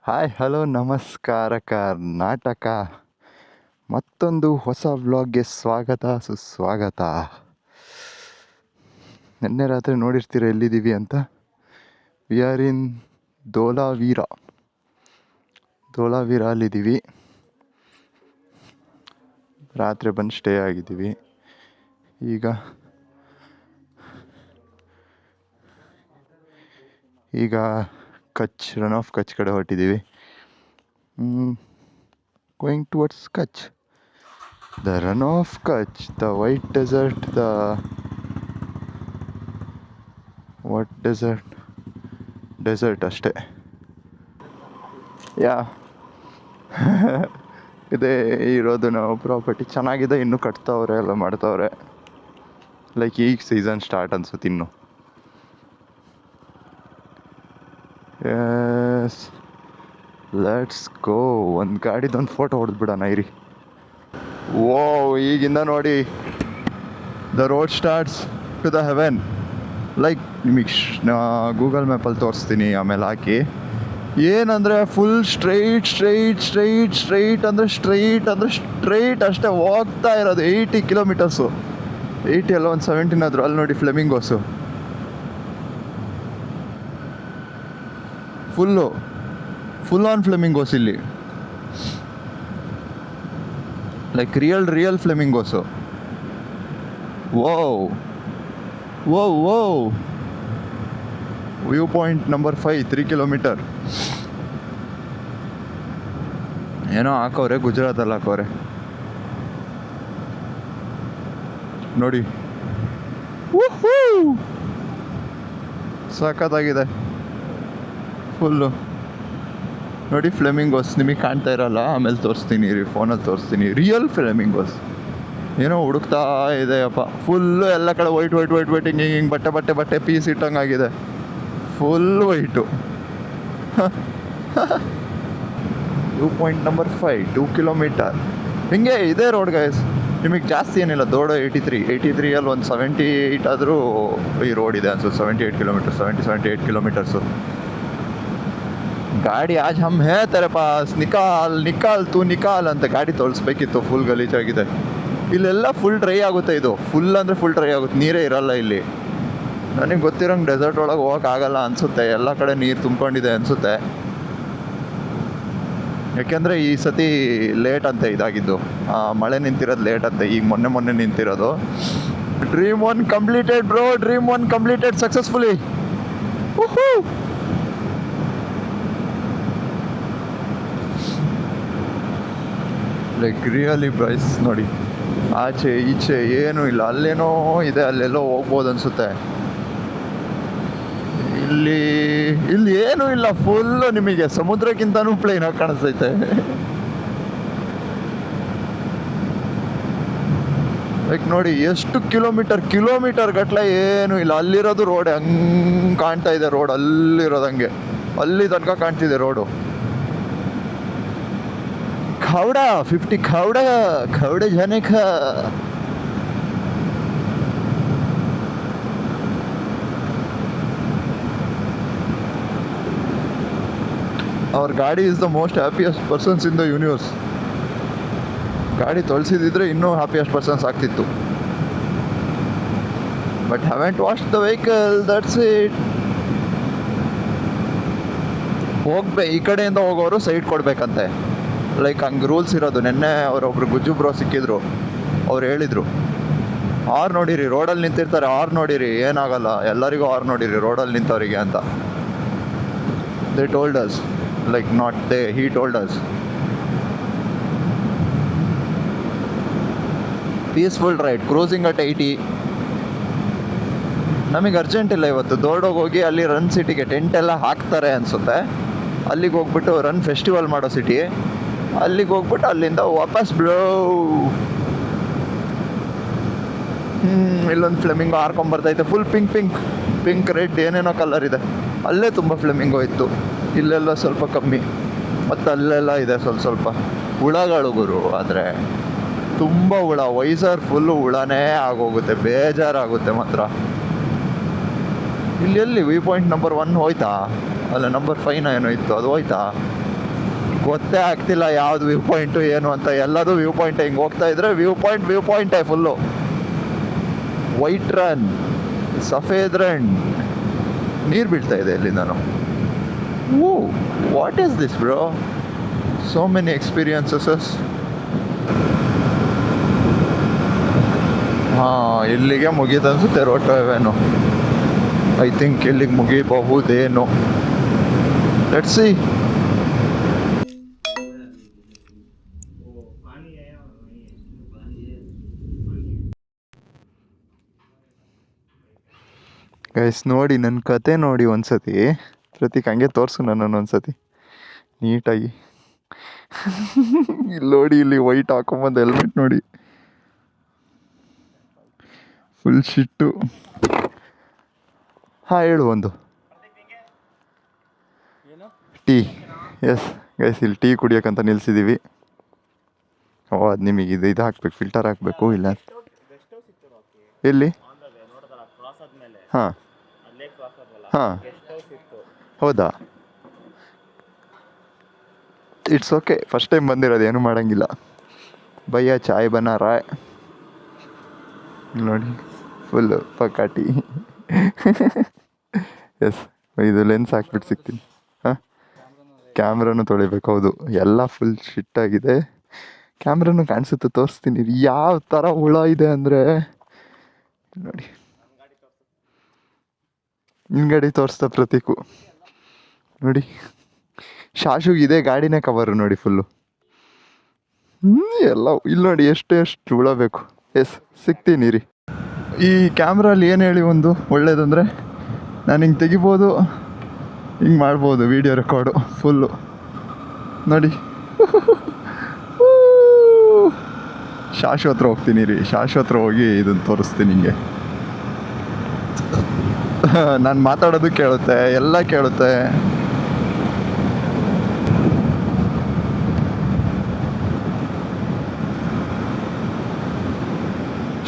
Hi hello ನಮಸ್ಕಾರ ಕರ್ನಾಟಕ. ಮತ್ತೊಂದು ಹೊಸ ವ್ಲಾಗ್ಗೆ ಸ್ವಾಗತ ಸುಸ್ವಾಗತ. ನಿನ್ನೆ ರಾತ್ರಿ ನೋಡಿರ್ತೀರ ಎಲ್ಲಿದ್ದೀವಿ ಅಂತ. ವಿ ಆರ್ ಇನ್ ಧೋಲಾವೀರ ಅಲ್ಲಿದ್ದೀವಿ. ರಾತ್ರಿ ಬಂದು ಸ್ಟೇ ಆಗಿದ್ದೀವಿ. ಈಗ ಕಚ್ ರನ್ ಆಫ್ ಕಚ್ ಕಡೆ ಹೊರಟಿದ್ದೀವಿ. Going towards Kutch, the Rann of Kutch, the white desert, desert ಅಷ್ಟೇ. ಇದೇ ಇರೋದು ನಾವು ಪ್ರಾಪರ್ಟಿ. ಚೆನ್ನಾಗಿದೆ, ಇನ್ನೂ ಕಟ್ತವ್ರೆ, ಎಲ್ಲ ಮಾಡ್ತವ್ರೆ. ಲೈಕ್ ಈಗ ಸೀಸನ್ ಸ್ಟಾರ್ಟ್ ಅನ್ಸುತ್ತೆ ಇನ್ನು. Yes, let's go. ಒಂದು ಗಾಡಿದೊಂದು ಫೋಟೋ ಹೊಡೆದ್ಬಿಡೋಣ ಇರಿ. ಓ, ಈಗಿಂದ ನೋಡಿ, the road starts to the heaven. Like ನಿಮಗೆ ಗೂಗಲ್ ಮ್ಯಾಪಲ್ಲಿ ತೋರಿಸ್ತೀನಿ ಆಮೇಲೆ ಹಾಕಿ. ಏನಂದರೆ ಫುಲ್ ಸ್ಟ್ರೈಟ್ ಅಂದರೆ ಸ್ಟ್ರೈಟ್ ಅಷ್ಟೇ ಹೋಗ್ತಾ ಇರೋದು. 80 ಕಿಲೋಮೀಟರ್ಸು, 80 ಅಲ್ಲ, ಒಂದು 17 ಆದರೂ. ಅಲ್ಲಿ ನೋಡಿ ಫ್ಲೆಮಿಂಗೋಸು, ಫುಲ್ ಆನ್ ಫ್ಲೆಮಿಂಗೋಸ್ ಇಲ್ಲಿ. Like real flamingos. ವೋ ವ್ಯೂ ಪಾಯಿಂಟ್ ನಂಬರ್ 5, 3 ಕಿಲೋಮೀಟರ್. ಏನೋ ಹಾಕವ್ರೆ, ಗುಜರಾತಲ್ಲಿ ಹಾಕವ್ರೆ ನೋಡಿ. ಸಖತ್ತಾಗಿದೆ ಫುಲ್ಲು. ನೋಡಿ ಫ್ಲೆಮಿಂಗೋಸ್ ನಿಮಗೆ ಕಾಣ್ತಾ ಇರಲ್ಲ, ಆಮೇಲೆ ತೋರಿಸ್ತೀನಿ ರೀ, ಫೋನಲ್ಲಿ ತೋರಿಸ್ತೀನಿ. ರಿಯಲ್ ಫ್ಲೆಮಿಂಗೋಸ್ ಏನೋ ಹುಡುಕ್ತಾ ಇದೆ ಅಪ್ಪ. ಫುಲ್ಲು ಎಲ್ಲ ಕಡೆ ವೈಟ್ ಹಿಂಗೆ ಬಟ್ಟೆ ಪೀಸ್ ಇಟ್ಟಂಗಾಗಿದೆ. Full white. View point number 5, 2 kilometre. ಹಿಂಗೆ ಇದೇ ರೋಡ್ ಗೈಸ್, ನಿಮಗೆ ಜಾಸ್ತಿ ಏನಿಲ್ಲ. ದೊಡ್ಡ 83 ಒಂದು 78 ಆದರೂ ಈ ರೋಡ್ ಇದೆ ಅನ್ಸುತ್ತೆ. 78 ಕಿಲೋಮೀಟರ್, 78 ಕಿಲೋಮೀಟರ್ಸು. ಗಾಡಿ ಆಜ್ ಹಮ್ ಹೇ ತೆರೆ ಪಾಸ್, ನಿಕಾಲ್ ಅಂತ ಗಾಡಿ ತೊಳಸ್ಬೇಕಿತ್ತು. ಫುಲ್ ಗಲೀಜಾಗಿದೆ. ಇಲ್ಲೆಲ್ಲ ಫುಲ್ ಡ್ರೈ ಆಗುತ್ತೆ. ಇದು ಫುಲ್ ಡ್ರೈ ಆಗುತ್ತೆ, ನೀರೇ ಇರಲ್ಲ ಇಲ್ಲಿ. ನನಗೆ ಗೊತ್ತಿರೋಂಗೆ ಡೆಸರ್ಟ್ ಒಳಗೆ ಹೋಗೋಕ್ಕಾಗಲ್ಲ ಅನಿಸುತ್ತೆ. ಎಲ್ಲ ಕಡೆ ನೀರು ತುಂಬ್ಕೊಂಡಿದೆ ಅನಿಸುತ್ತೆ. ಯಾಕೆಂದರೆ ಈ ಸತಿ ಲೇಟ್ ಅಂತ ಇದಾಗಿದ್ದು, ಮಳೆ ನಿಂತಿರೋದು ಲೇಟ್ ಅಂತ. ಈಗ ಮೊನ್ನೆ ನಿಂತಿರೋದು. Dream 1 completed bro, dream 1 completed successfully. Like really price ನೋಡಿ, ಆಚೆ ಈಚೆ ಏನೂ ಇಲ್ಲ. ಅಲ್ಲೇನೋ ಇದೆ, ಅಲ್ಲೆಲ್ಲೋ ಹೋಗ್ಬೋದು ಅನಿಸುತ್ತೆ. ಇಲ್ಲಿ ಏನೂ ಇಲ್ಲ. ಫುಲ್ಲು ನಿಮಗೆ ಸಮುದ್ರಕ್ಕಿಂತನೂ ಪ್ಲೇನಾಗಿ ಕಾಣಿಸ್ತೈತೆ. ಲೈಕ್ ನೋಡಿ ಎಷ್ಟು ಕಿಲೋಮೀಟರ್ ಗಟ್ಟಲೆ ಏನೂ ಇಲ್ಲ. ಅಲ್ಲಿರೋದು ರೋಡ್ ಹಂಗೆ ಕಾಣ್ತಾ ಇದೆ. ರೋಡ್ ಅಲ್ಲಿರೋದಂಗೆ ಅಲ್ಲಿ ತನಕ ಕಾಣ್ತಿದೆ ರೋಡು. ಖೌಡಾ 50 ಖೌಡ ಜಾನೆ ಖಾ. ಅವರ್ ಗಾಡಿ is the most happiest persons in the universe. ಗಾಡಿ ತೊಳಸಿದ್ರೆ ಇನ್ನೂ ಹ್ಯಾಪಿಯೆಸ್ಟ್ ಪರ್ಸನ್ಸ್ ಆಗ್ತಿತ್ತು. But haven't washed the vehicle, that's it. ಈ ಕಡೆಯಿಂದ ಹೋಗೋರು ಸೈಡ್ ಕೊಡ್ಬೇಕಂತೆ. ಲೈಕ್ ಹಂಗೆ ರೂಲ್ಸ್ ಇರೋದು. ನೆನ್ನೆ ಅವರೊಬ್ರು ಗುಜ್ಜು ಬ್ರೋ ಸಿಕ್ಕಿದ್ರು, ಅವ್ರು ಹೇಳಿದರು, ಆರ್ ನೋಡಿರಿ, ರೋಡಲ್ಲಿ ನಿಂತಿರ್ತಾರೆ, ಆರ್ ನೋಡಿರಿ, ಏನಾಗಲ್ಲ, ಎಲ್ಲರಿಗೂ ಆರ್ ನೋಡಿರಿ ರೋಡಲ್ಲಿ ನಿಂತವರಿಗೆ ಅಂತ. They told us, like not they, he told us. Peaceful ride, cruising at 80. ನಮಗೆ ಅರ್ಜೆಂಟ್ ಇಲ್ಲ ಇವತ್ತು. ದೊಡ್ಡೋಗಿ ಹೋಗಿ ಅಲ್ಲಿ ರನ್ ಸಿಟಿಗೆ ಟೆಂಟ್ ಎಲ್ಲ ಹಾಕ್ತಾರೆ ಅನಿಸುತ್ತೆ. ಅಲ್ಲಿಗೆ ಹೋಗ್ಬಿಟ್ಟು ರನ್ ಫೆಸ್ಟಿವಲ್ ಮಾಡೋ ಸಿಟಿ, ಅಲ್ಲಿಗೆ ಹೋಗ್ಬಿಟ್ಟು ಅಲ್ಲಿಂದ ವಾಪಸ್ ಬ್ರೋ. ಇಲ್ಲೊಂದು ಫ್ಲೆಮಿಂಗೋ ಹಾರ್ಕೊಂಬರ್ತೈತೆ. ಫುಲ್ ಪಿಂಕ್ ರೆಡ್ ಏನೇನೋ ಕಲರ್ ಇದೆ. ಅಲ್ಲೇ ತುಂಬ ಫ್ಲೆಮಿಂಗೋ ಇತ್ತು, ಇಲ್ಲೆಲ್ಲ ಸ್ವಲ್ಪ ಕಮ್ಮಿ. ಮತ್ತು ಅಲ್ಲೆಲ್ಲ ಇದೆ ಸ್ವಲ್ಪ ಹುಳಗಳು ಗುರು. ಆದರೆ ತುಂಬ ಹುಳ, ವೈಸರ್ ಫುಲ್ಲು ಹುಳನೇ ಆಗೋಗುತ್ತೆ, ಬೇಜಾರಾಗುತ್ತೆ ಮಾತ್ರ. ಇಲ್ಲಿ ವ್ಯೂ ಪಾಯಿಂಟ್ ನಂಬರ್ 1 ಹೋಯ್ತಾ? ಅಲ್ಲ ನಂಬರ್ 5 ಏನೋ ಇತ್ತು, ಅದು ಹೋಯ್ತಾ? ಗೊತ್ತೇ ಆಗ್ತಿಲ್ಲ ಯಾವ್ದು ವ್ಯೂ ಪಾಯಿಂಟು ಏನು ಅಂತ. ಎಲ್ಲದು ವ್ಯೂ ಪಾಯಿಂಟ್. ಹಿಂಗೆ ಹೋಗ್ತಾ ಇದ್ರೆ ವ್ಯೂ ಪಾಯಿಂಟೇ ಫುಲ್ಲು. ವೈಟ್ ರನ್, ಸಫೇದ್ ರನ್, ನೀರು ಬೀಳ್ತಾ ಇದೆ ಇಲ್ಲಿ. ನಾನು what is this bro? So many experiences. ಹಾಂ, ಇಲ್ಲಿಗೆ ಮುಗೀತು ಅನ್ಸುತ್ತೆ ರೋಡ್ ಡ್ರೈವೇನು. ಐ ಥಿಂಕ್ ಇಲ್ಲಿಗೆ ಮುಗಿಬಹುದೇನು. Let's see. ಗೈಸ್ ನೋಡಿ, ನನ್ನ ಕತೆ ನೋಡಿ ಒಂದ್ಸತಿ. ಪ್ರತೀಕ್ ಹಂಗೆ ತೋರಿಸು ನನ್ನನ್ನು ಒಂದ್ಸತಿ ನೀಟಾಗಿ. ಇಲ್ಲಿ ನೋಡಿ, ಇಲ್ಲಿ ವೈಟ್ ಹಾಕೊಂಬಂದು ಹೆಲ್ಮೆಟ್ ನೋಡಿ, ಫುಲ್ ಶಿಟ್ಟು. ಹಾಂ ಹೇಳು. ಒಂದು ಟೀ. ಎಸ್ ಗೈಸ್, ಇಲ್ಲಿ ಟೀ ಕುಡಿಯೋಕ್ಕಂತ ನಿಲ್ಸಿದ್ದೀವಿ. ಅದು ನಿಮಗೆ ಇದು ಹಾಕ್ಬೇಕು, ಫಿಲ್ಟರ್ ಹಾಕಬೇಕು. ಇಲ್ಲ ಎಲ್ಲಿ? ಹಾಂ ಹಾಂ, ಹೌದಾ? ಇಟ್ಸ್ ಓಕೆ, ಫಸ್ಟ್ ಟೈಮ್ ಬಂದಿರೋದು, ಏನು ಮಾಡೋಂಗಿಲ್ಲ. ಭಯ್ಯ ಚಾಯ್ ಬನಾ ರಾಯ್ ನೋಡಿ, ಫುಲ್ಲು ಪಕ್ಕಾಟಿ. ಎಸ್, ಇದು ಲೆನ್ಸ್ ಹಾಕ್ಬಿಟ್ಟು ಸಿಗ್ತೀನಿ. ಹಾಂ, ಕ್ಯಾಮ್ರಾನು ತೊಳಿಬೇಕು. ಹೌದು, ಎಲ್ಲ ಫುಲ್ ಶಿಟ್ಟಾಗಿದೆ. ಕ್ಯಾಮ್ರಾನು ಕಾಣಿಸುತ್ತೆ, ತೋರಿಸ್ತೀನಿ ಯಾವ ಥರ ಹುಳ ಇದೆ ಅಂದರೆ. ನೋಡಿ, ನಿನ್ನ ಗಾಡಿ ತೋರಿಸ್ತಾ ಪ್ರತೀಕು ನೋಡಿ. ಶಾಶುಗೆ ಇದೆ ಗಾಡಿನೇ ಕವರು ನೋಡಿ ಫುಲ್ಲು. ಎಲ್ಲ ಇಲ್ಲಿ ನೋಡಿ, ಎಷ್ಟು ಹುಳ ಬೇಕು. ಎಸ್, ಸಿಗ್ತೀನಿ ರೀ. ಈ ಕ್ಯಾಮ್ರಲ್ಲಿ ಏನು ಹೇಳಿ ಒಂದು ಒಳ್ಳೇದಂದರೆ, ನಾನು ಹಿಂಗೆ ತೆಗಿಬೋದು, ಹಿಂಗೆ ಮಾಡ್ಬೋದು ವೀಡಿಯೋ ರೆಕಾರ್ಡು ಫುಲ್ಲು ನೋಡಿ. ಶಾಶು ಹತ್ರ ಹೋಗ್ತೀನಿ ರೀ. ಶಾಶು ಹತ್ರ ಹೋಗಿ ಇದನ್ನು ತೋರಿಸ್ತೀನಿ ಹಿಂಗೆ. ನಾನು ಮಾತಾಡೋದು ಕೇಳುತ್ತೆ, ಎಲ್ಲ ಕೇಳುತ್ತೆ.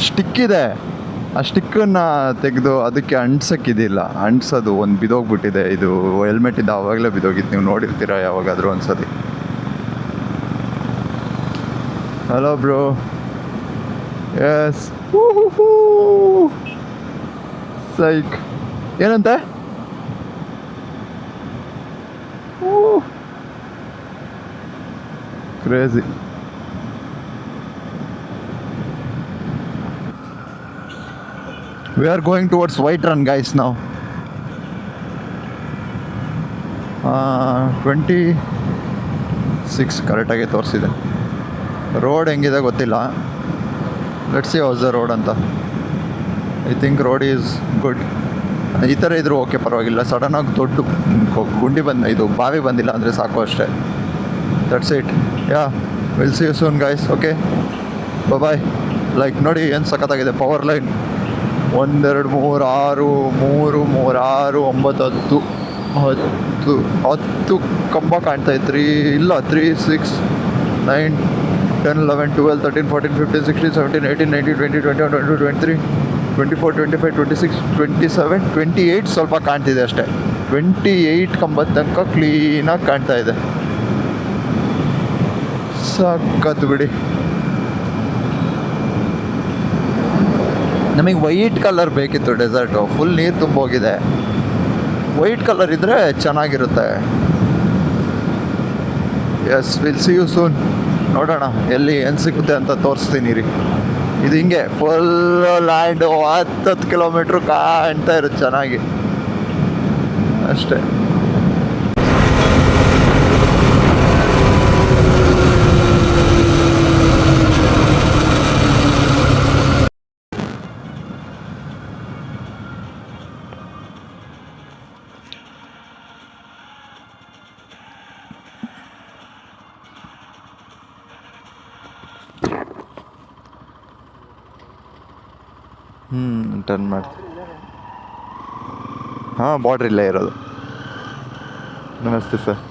ಸ್ಟಿಕ್ ಇದೆ, ಆ ಸ್ಟಿಕ್ಕನ್ನು ತೆಗೆದು ಅದಕ್ಕೆ ಅಂಟ್ಸೋಕ್ಕಿದಿಲ್ಲ. ಅಂಟ್ಸೋದು ಒಂದು ಬಿದೋಗ್ಬಿಟ್ಟಿದೆ. ಇದು ಹೆಲ್ಮೆಟ್ ಇದ್ದ ಆವಾಗಲೇ ಬಿದೋಗಿತ್ತು, ನೀವು ನೋಡಿರ್ತೀರ ಯಾವಾಗಾದರೂ ಒಂದ್ಸತಿ. Hello bro. ಎಸ್, ಸೈಕ್ ಏನಂತೆ? Crazy. We are going towards White Run, guys, now. 26 ಕರೆಕ್ಟಾಗಿ ತೋರಿಸಿದೆ. ರೋಡ್ ಹೆಂಗಿದೆ ಗೊತ್ತಿಲ್ಲ. Let's see how's the road ಅಂತ. I think road is good. ಈ ಥರ ಇದ್ರೂ ಓಕೆ, ಪರವಾಗಿಲ್ಲ. ಸಡನ್ನಾಗಿ ದೊಡ್ಡ ಗುಂಡಿ ಇದು ಬಾವಿ ಬಂದಿಲ್ಲ ಅಂದರೆ ಸಾಕು ಅಷ್ಟೇ. That's it. Yeah, will see you soon guys. Okay, bye. Like ನೋಡಿ ಏನು ಸಖತ್ತಾಗಿದೆ. ಪವರ್ ಲೈನ್ 1 2 3 6 3 3 6 9 10 ಕಂಬ ಕಾಣ್ತಾ ಇದೆ. 3 ಇಲ್ಲ 3 6 9 10 11 12 13 14 15 16 17 18 19 20 21 22 23 24 25 26 27 28 ಸ್ವಲ್ಪ ಕಾಣ್ತಿದೆ ಅಷ್ಟೇ. 28 ಕಂಬದ ತನಕ ಕ್ಲೀನಾಗಿ ಕಾಣ್ತಾ ಇದೆ. ಸಖತ್ತು ಬಿಡಿ. ನಮಗೆ ವೈಟ್ ಕಲರ್ ಬೇಕಿತ್ತು ಡೆಸರ್ಟು. ಫುಲ್ ನೀರು ತುಂಬೋಗಿದೆ. ವೈಟ್ ಕಲರ್ ಇದ್ದರೆ ಚೆನ್ನಾಗಿರುತ್ತೆ. Yes, will see you soon. ನೋಡೋಣ ಎಲ್ಲಿ ಏನು ಸಿಗುತ್ತೆ ಅಂತ ತೋರಿಸ್ತೀನಿ ರೀ. ಇದು ಹಿಂಗೆ ಫುಲ್ ಲ್ಯಾಂಡು 10 ಕಿಲೋಮೀಟ್ರ್ ಕಾಣ್ತಾ ಇರುತ್ತೆ ಚೆನ್ನಾಗಿ ಅಷ್ಟೇ. ಟರ್ನ್ ಮಾಡಿ. ಹಾಂ, ಬಾರ್ಡ್ರ್ ಇಲ್ಲೇ ಇರೋದು. ನಮಸ್ತೆ ಸರ್.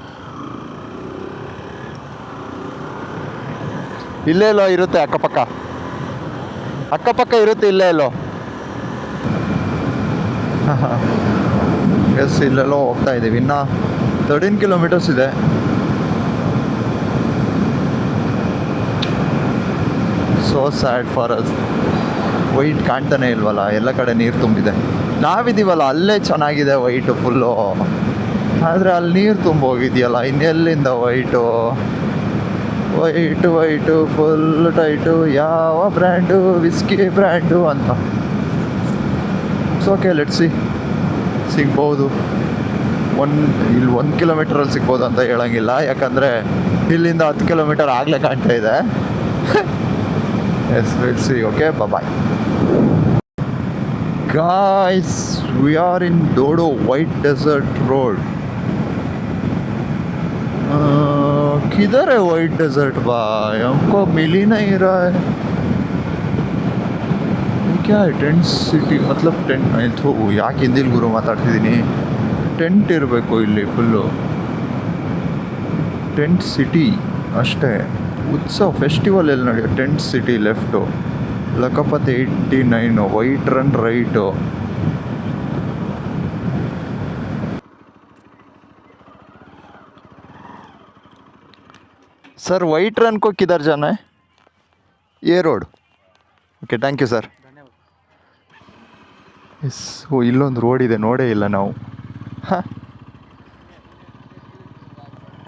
ಇಲ್ಲೇ ಎಲ್ಲೋ ಇರುತ್ತೆ, ಅಕ್ಕಪಕ್ಕ ಇರುತ್ತೆ. ಇಲ್ಲೇ ಎಲ್ಲೋ. ಎಸ್, ಇಲ್ಲೆಲ್ಲೋ ಹೋಗ್ತಾ ಇದ್ದೀವಿ. ಇನ್ನು 13 ಕಿಲೋಮೀಟರ್ಸ್ ಇದೆ. So sad for us. White ಕಾಣ್ತಾನೆ ಇಲ್ವಲ್ಲ, ಎಲ್ಲ ಕಡೆ ನೀರು ತುಂಬಿದೆ. ನಾವಿದ್ದೀವಲ್ಲ ಅಲ್ಲೇ ಚೆನ್ನಾಗಿದೆ ವೈಟು ಫುಲ್ಲು, ಆದರೆ ಅಲ್ಲಿ ನೀರು ತುಂಬೋಗಿದೆಯಲ್ಲ, ಇನ್ನೆಲ್ಲಿಂದ white white white full tight, ಯಾವ ಬ್ರ್ಯಾಂಡು ವಿಸ್ಕಿ ಬ್ರ್ಯಾಂಡು ಅಂತ. ಓಕೆ ಲೆಟ್ಸ್ ಸಿ, ಸಿಗ್ಬೋದು. ಇಲ್ಲಿ 1 ಕಿಲೋಮೀಟ್ರಲ್ಲಿ ಸಿಗ್ಬೋದು ಅಂತ ಹೇಳಂಗಿಲ್ಲ, ಯಾಕಂದರೆ ಇಲ್ಲಿಂದ 10 ಕಿಲೋಮೀಟರ್ ಆಗಲೇ ಕಾಣ್ತಾ ಇದೆ. Yes let's see. Okay bye guys, we are in ಡೋಡೋ ವೈಟ್ ಡೆಸರ್ಟ್ ರೋಡ್. किधर है वाइट डेजर्ट भाई, हमको मिल ही नहीं रहा है. क्या है टेंट सिटी, मतलब टेंಟ್ ಆಯಿತು. ಯಾಕೆ ಹಿಂದಿಲ್ ಗುರು ಮಾತಾಡ್ತಿದ್ದೀನಿ, ಟೆಂಟ್ ಇರಬೇಕು ಇಲ್ಲಿ ಫುಲ್ಲು. ಟೆಂಟ್ ಸಿಟಿ ಅಷ್ಟೇ. ಉತ್ಸವ ಫೆಸ್ಟಿವಲ್ ಎಲ್ಲಿ ನಡೆಯೋ, tent city left, Lakhpat 89, white Rann right. Sir white Rann को किधर जाना है? ये road. Okay thank you sir. Yes. ಓ ಇಲ್ಲೊಂದು ರೋಡ್ ಇದೆ, ನೋಡೇ ಇಲ್ಲ ನಾವು. ಹಾಂ,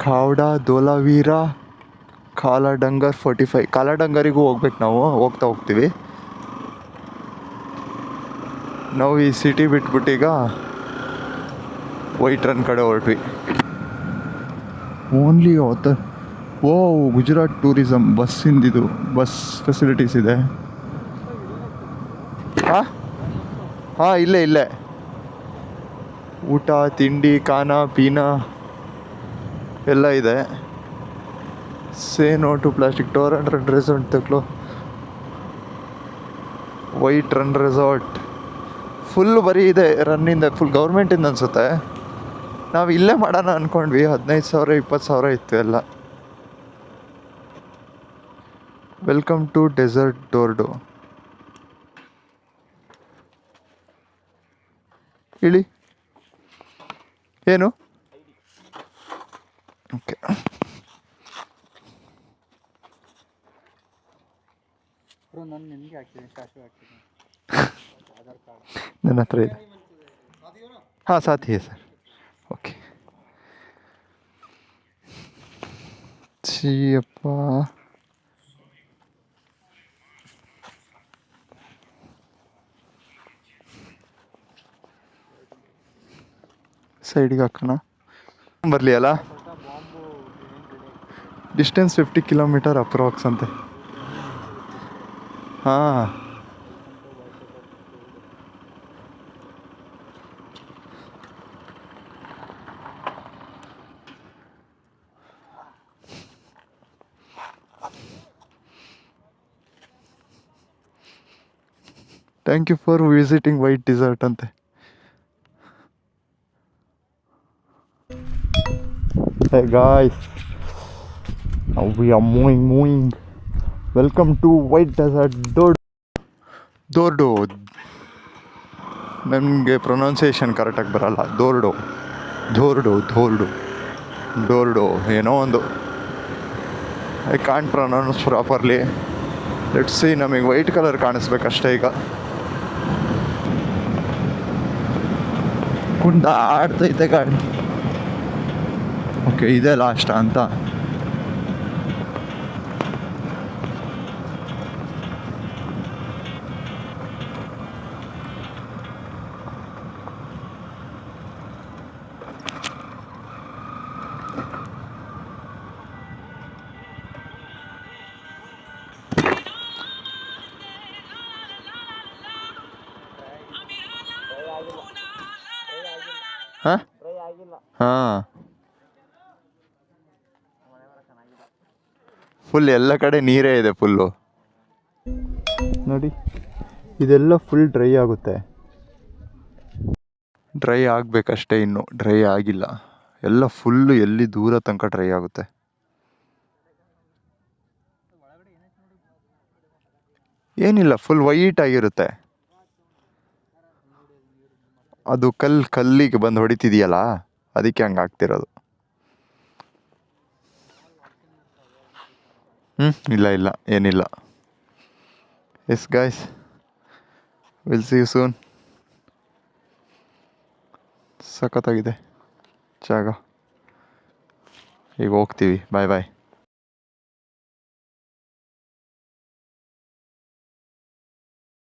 ಖಾವ್ಡಾ ಧೋಲಾವೀರ ಕಾಲಾಡಂಗರ್ 45. ಕಾಲಾಡಂಗರಿಗೂ ಹೋಗ್ಬೇಕು ನಾವು, ಹೋಗ್ತೀವಿ ನಾವು. ಈ ಸಿಟಿ ಬಿಟ್ಬಿಟ್ಟೀಗ ವೈಟ್ ರನ್ ಕಡೆ ಹೊರಟ್ವಿ. ಓನ್ಲಿ ಆಥರ್. ಓ ಗುಜರಾತ್ ಟೂರಿಸಮ್ ಬಸ್ಸಿಂದಿದು, ಬಸ್ ಫೆಸಿಲಿಟೀಸ್ ಇದೆ. ಹಾಂ ಹಾಂ, ಇಲ್ಲೇ ಊಟ ತಿಂಡಿ ಖಾನಾ ಪೀನಾ ಎಲ್ಲ ಇದೆ. Say no to plastic. Toran Rann resort ತಕ್ಲೋ, ವೈಟ್ ರನ್ ರೆಸಾರ್ಟ್ ಫುಲ್ ಬರೀ ಇದೆ ರನ್ನಿಂದ, ಫುಲ್ ಗೌರ್ಮೆಂಟಿಂದ ಅನಿಸುತ್ತೆ. ನಾವು ಇಲ್ಲೇ ಮಾಡೋಣ ಅಂದ್ಕೊಂಡ್ವಿ. 15,000 20,000 ಇತ್ತು ಎಲ್ಲ. Welcome to desert Dhordo. ಹೇಳಿ ಏನು? ಓಕೆ ನನ್ನ ಹತ್ರ ಇದೆ. ಹಾಂ ಸಾಥಿ है ಸರ್. ಓಕೆ ಅಪ್ಪ, ಸೈಡಿಗೆ ಹಾಕೋಣ, ಬರಲಿ ಅಲ್ಲ. ಡಿಸ್ಟೆನ್ಸ್ 50 ಕಿಲೋಮೀಟರ್ ಅಪ್ರಾಕ್ಸ್ ಅಂತೆ. ಹಾಂ thank you for visiting white desert ಅಂತೆ. Hey guys, now we are moving. Welcome to White Desert Dordo. ನನಗೆ ಪ್ರೊನೌನ್ಸಿಯೇಷನ್ ಕರೆಕ್ಟಾಗಿ ಬರಲ್ಲ. ಡೋರ್ಡೋ ಏನೋ ಒಂದು, I can't pronounce properly. Let's see. ನಮಗೆ ವೈಟ್ ಕಲರ್ ಕಾಣಿಸ್ಬೇಕಷ್ಟೇ ಈಗ. ಕುಂದ ಆಡ್ತೈತೆ ಗಾಡಿ. ಓಕೆ ಇದೇ ಲಾಸ್ಟ್ ಅಂತ. ಹಾಂ ಹಾಂ, ಫುಲ್ ಎಲ್ಲ ಕಡೆ ನೀರೇ ಇದೆ ಫುಲ್ಲು. ನೋಡಿ ಇದೆಲ್ಲ ಫುಲ್ ಡ್ರೈ ಆಗುತ್ತೆ. ಡ್ರೈ ಆಗಬೇಕಷ್ಟೇ, ಇನ್ನು ಡ್ರೈ ಆಗಿಲ್ಲ. ಎಲ್ಲ ಫುಲ್ಲು ಎಲ್ಲಿ ದೂರ ತನಕ ಡ್ರೈ ಆಗುತ್ತೆ. ಏನಿಲ್ಲ, ಫುಲ್ ವೈಟ್ ಆಗಿರುತ್ತೆ. ಅದು ಕಲ್ಲಿಗೆ ಬಂದು ಹೊಡಿತಿದೆಯಲ್ಲ, ಅದಕ್ಕೆ ಹಂಗೆ ಆಗ್ತಿರೋದು. ಇಲ್ಲ ಏನಿಲ್ಲ. Yes guys, will see you soon. ಸಖತ್ತಾಗಿದೆ ಜಾಗ. ಈಗ ಹೋಗ್ತೀವಿ. ಬಾಯ್ ಬಾಯ್.